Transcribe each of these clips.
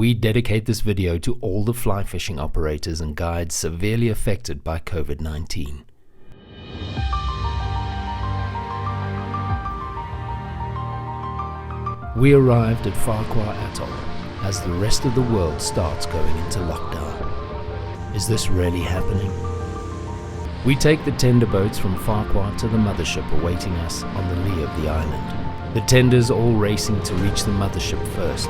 we dedicate this video to all the fly fishing operators and guides severely affected by COVID-19. We arrived at Flycastaway Atoll as the rest of the world starts going into lockdown. Is this really happening? We take the tender boats from Flycastaway to the mothership awaiting us on the lee of the island. The tenders all racing to reach the mothership first.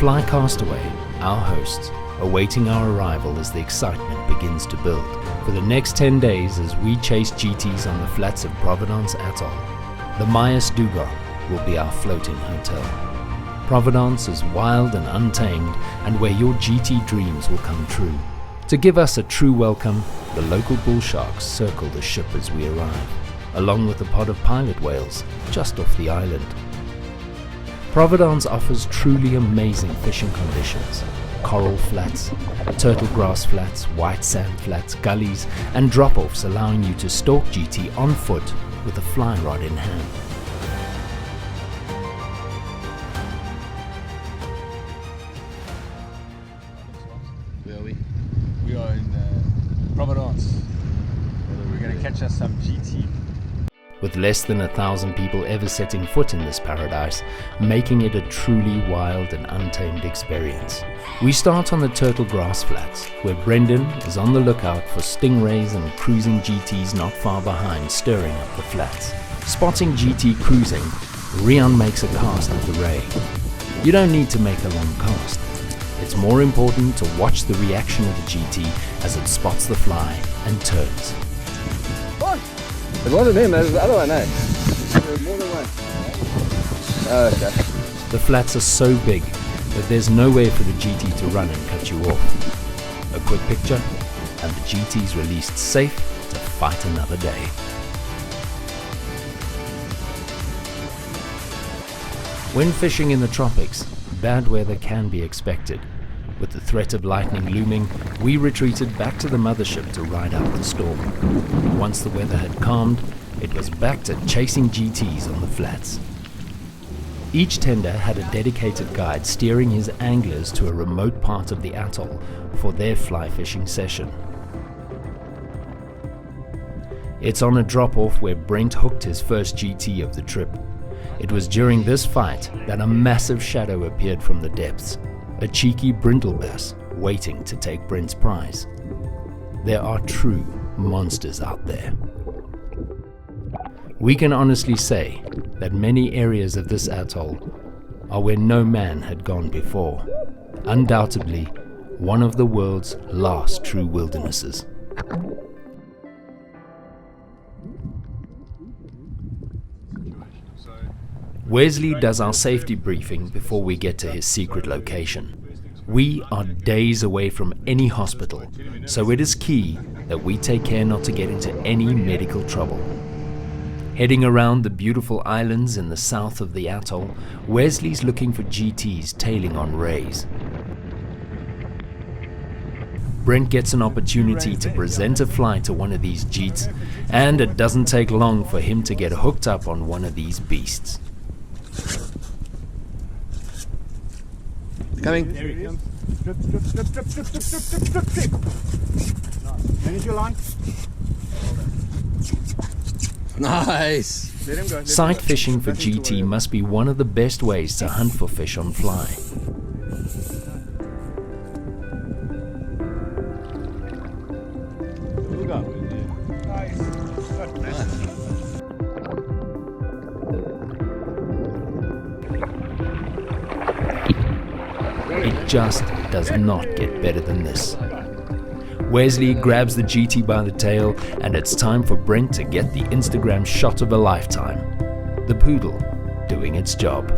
Flycastaway, our hosts, awaiting our arrival as the excitement begins to build. For the next 10 days as we chase GTs on the flats of Providence Atoll, the Dugong will be our floating hotel. Providence is wild and untamed, and where your GT dreams will come true. To give us a true welcome, the local bull sharks circle the ship as we arrive, along with a pod of pilot whales just off the island. Providence offers truly amazing fishing conditions. Coral flats, turtle grass flats, white sand flats, gullies, and drop-offs allowing you to stalk GT on foot with a fly rod in hand. Where are we? We are in Providence. We're going to catch us some GT. With less than 1,000 people ever setting foot in this paradise, making it a truly wild and untamed experience. We start on the turtle grass flats, where Brindle is on the lookout for stingrays and cruising GTs not far behind, stirring up the flats. Spotting GT cruising, Rian makes a cast at the ray. You don't need to make a long cast. It's more important to watch the reaction of the GT as it spots the fly and turns. It wasn't him, it was the other one, eh? There was more than one. Oh, okay. The flats are so big that there's nowhere for the GT to run and cut you off. A quick picture, and the GT's released safe to fight another day. When fishing in the tropics, bad weather can be expected. With the threat of lightning looming, we retreated back to the mothership to ride out the storm. Once the weather had calmed, it was back to chasing GTs on the flats. Each tender had a dedicated guide steering his anglers to a remote part of the atoll for their fly fishing session. It's on a drop-off where Brent hooked his first GT of the trip. It was during this fight that a massive shadow appeared from the depths. A cheeky Brindle bass waiting to take Brent's prize. There are true monsters out there. We can honestly say that many areas of this atoll are where no man had gone before. Undoubtedly, one of the world's last true wildernesses. Wesley does our safety briefing before we get to his secret location. We are days away from any hospital, so it is key that we take care not to get into any medical trouble. Heading around the beautiful islands in the south of the atoll, Wesley's looking for GTs tailing on rays. Brent gets an opportunity to present a fly to one of these jeets, and it doesn't take long for him to get hooked up on one of these beasts. Coming. There he comes. Strip, strip, strip, strip, strip, strip, strip, strip, strip. Nice. Manage your line. Nice. Let him go. Sight fishing for GT must be one of the best ways to hunt for fish on fly. It just does not get better than this. Wesley grabs the GT by the tail, and it's time for Brent to get the Instagram shot of a lifetime. The poodle doing its job.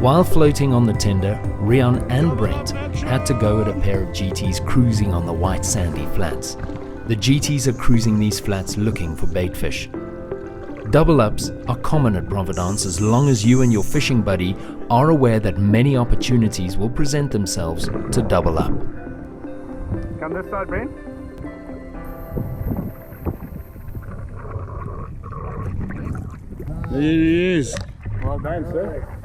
While floating on the tender, Rian and Brent had to go at a pair of GTs cruising on the white sandy flats. The GTs are cruising these flats looking for baitfish. Double-ups are common at Providence as long as you and your fishing buddy are aware that many opportunities will present themselves to double up. Come this side, Brent. There he is. Well done, sir.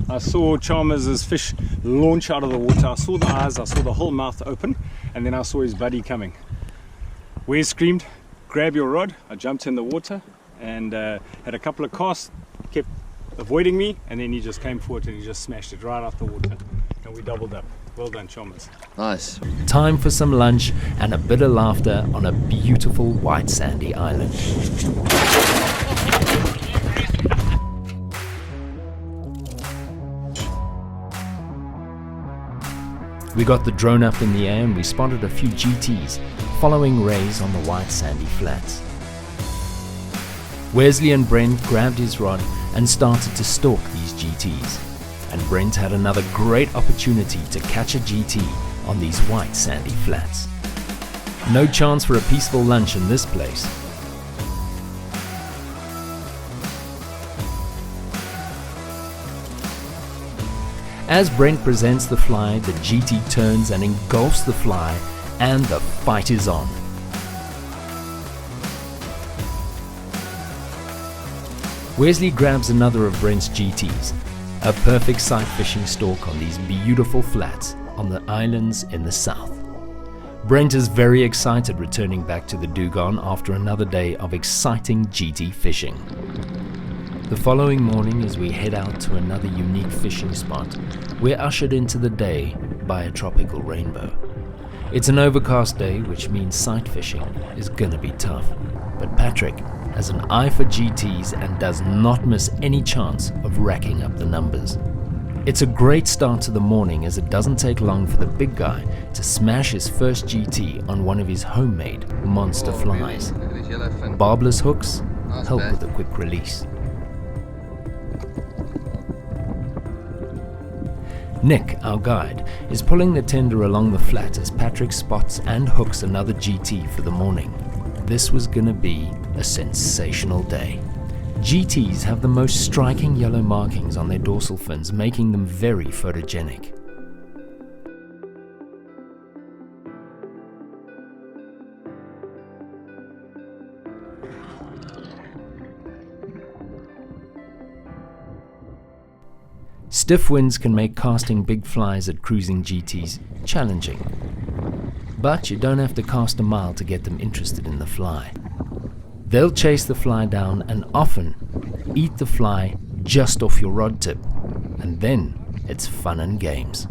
I saw Chalmers' fish launch out of the water. I saw the eyes, I saw the whole mouth open, and then I saw his buddy coming. Wes screamed, "Grab your rod." I jumped in the water and had a couple of casts, kept avoiding me, and then he just came forward and he just smashed it right out the water. And we doubled up. Well done, Chalmers. Nice. Time for some lunch and a bit of laughter on a beautiful white sandy island. We got the drone up in the air and we spotted a few GTs following rays on the white sandy flats. Wesley and Brent grabbed his rod and started to stalk these GTs, and Brent had another great opportunity to catch a GT on these white sandy flats. No chance for a peaceful lunch in this place. As Brent presents the fly, the GT turns and engulfs the fly, and the fight is on. Wesley grabs another of Brent's GTs, a perfect sight fishing stalk on these beautiful flats on the islands in the south. Brent is very excited returning back to the Dugong after another day of exciting GT fishing. The following morning, as we head out to another unique fishing spot, we're ushered into the day by a tropical rainbow. It's an overcast day, which means sight fishing is gonna be tough. But Patrick has an eye for GTs and does not miss any chance of racking up the numbers. It's a great start to the morning, as it doesn't take long for the big guy to smash his first GT on one of his homemade monster flies. Barbless hooks help with a quick release. Nick, our guide, is pulling the tender along the flat as Patrick spots and hooks another GT for the morning. This was gonna be a sensational day. GTs have the most striking yellow markings on their dorsal fins, making them very photogenic. Stiff winds can make casting big flies at cruising GTs challenging, but you don't have to cast a mile to get them interested in the fly. They'll chase the fly down and often eat the fly just off your rod tip, and then it's fun and games.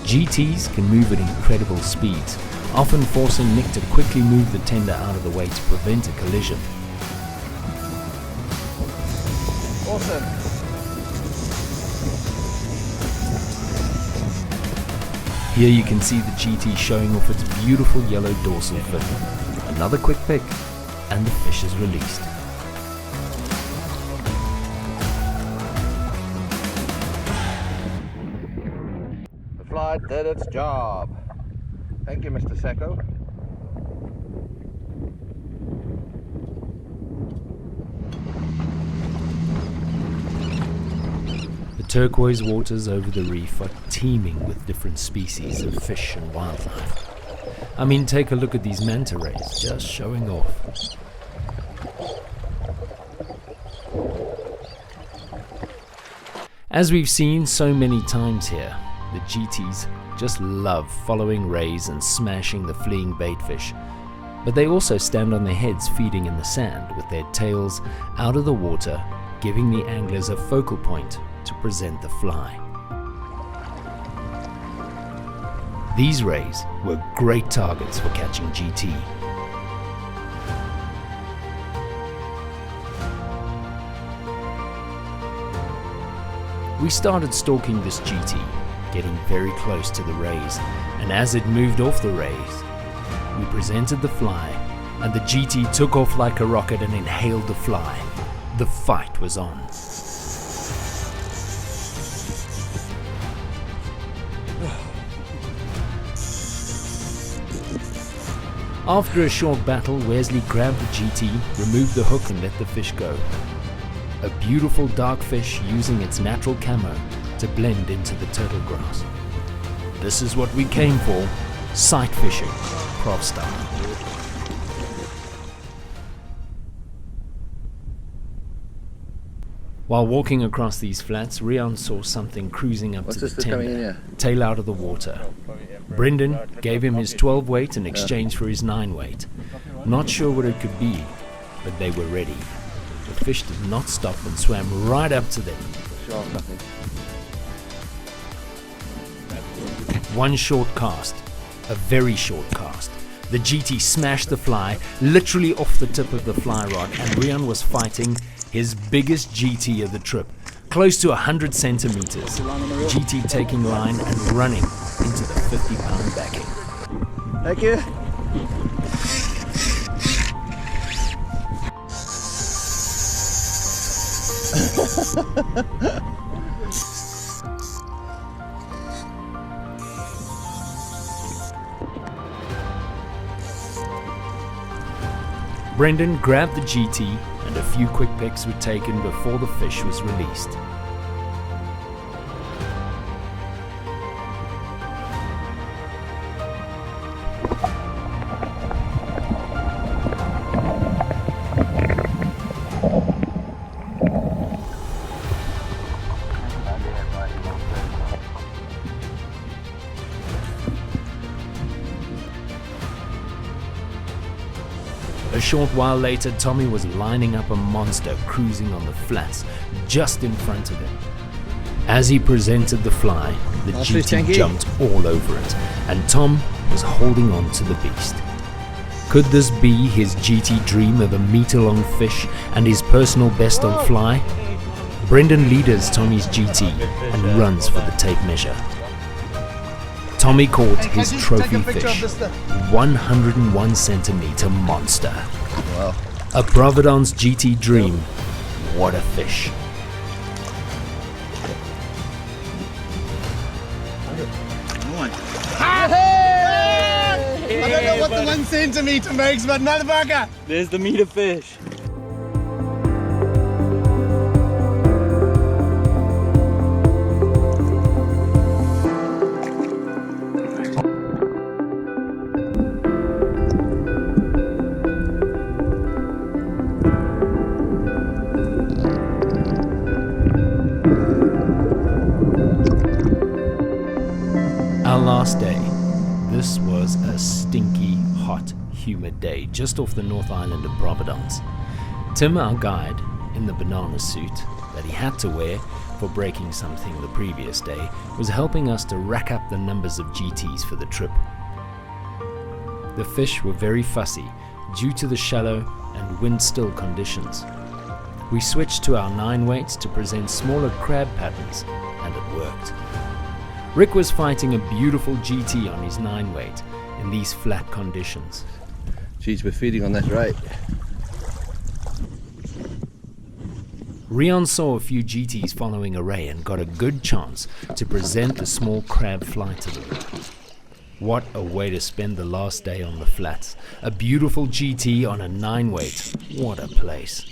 GTs can move at incredible speeds, often forcing Nick to quickly move the tender out of the way to prevent a collision. Awesome. Here you can see the GT showing off its beautiful yellow dorsal fin. Another quick pick, and the fish is released. The fly did its job. Thank you, Mr. Sacco. The turquoise waters over the reef are teeming with different species of fish and wildlife. I mean, take a look at these manta rays just showing off. As we've seen so many times here, the GTs just love following rays and smashing the fleeing baitfish, but they also stand on their heads feeding in the sand with their tails out of the water, giving the anglers a focal point to present the fly. These rays were great targets for catching GT. We started stalking this GT, getting very close to the rays, and as it moved off the rays, we presented the fly, and the GT took off like a rocket and inhaled the fly. The fight was on. After a short battle, Wesley grabbed the GT, removed the hook and let the fish go. A beautiful dark fish using its natural camo to blend into the turtle grass. This is what we came for, sight fishing, Prov style. While walking across these flats, Rian saw something cruising up to the tender, tail out of the water. Brindle gave him his 12 weight in exchange for his 9 weight. Not sure what it could be, but they were ready. The fish did not stop and swam right up to them. One short cast, a very short cast. The GT smashed the fly, literally off the tip of the fly rod, and Rian was fighting his biggest GT of the trip, close to 100 centimeters. GT taking line and running into the 50-pound backing. Thank you. Brendan grabbed the GT and a few quick pics were taken before the fish was released. A short while later, Tommy was lining up a monster cruising on the flats just in front of him. As he presented the fly, the GT jumped all over it, and Tom was holding on to the beast. Could this be his GT dream of a meter-long fish and his personal best on fly? Brendan leaders Tommy's GT and runs for the tape measure. Tommy caught his trophy fish, 101 centimeter monster. Wow. A Providence GT dream. What a fish. I don't know what the 1 centimeter makes, but motherfucker! There's the meter fish. Our last day. This was a stinky, hot, humid day just off the North Island of Providence. Tim, our guide, in the banana suit that he had to wear for breaking something the previous day, was helping us to rack up the numbers of GTs for the trip. The fish were very fussy due to the shallow and wind-still conditions. We switched to our 9 weights to present smaller crab patterns, and it worked. Rick was fighting a beautiful GT on his 9 weight in these flat conditions. Geez, we're feeding on that right. Rian saw a few GTs following a ray and got a good chance to present the small crab fly to them. What a way to spend the last day on the flats. A beautiful GT on a 9 weight. What a place.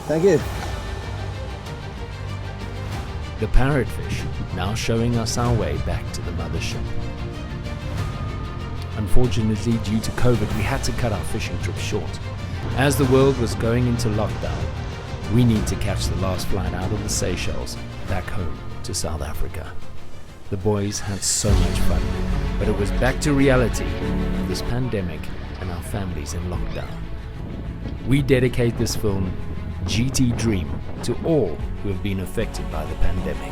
Thank you. The parrotfish now showing us our way back to the mothership. Unfortunately, due to COVID, we had to cut our fishing trip short. As the world was going into lockdown, we need to catch the last flight out of the Seychelles back home to South Africa. The boys had so much fun, but it was back to reality of this pandemic and our families in lockdown. We dedicate this film, GT Dream, to all who have been affected by the pandemic.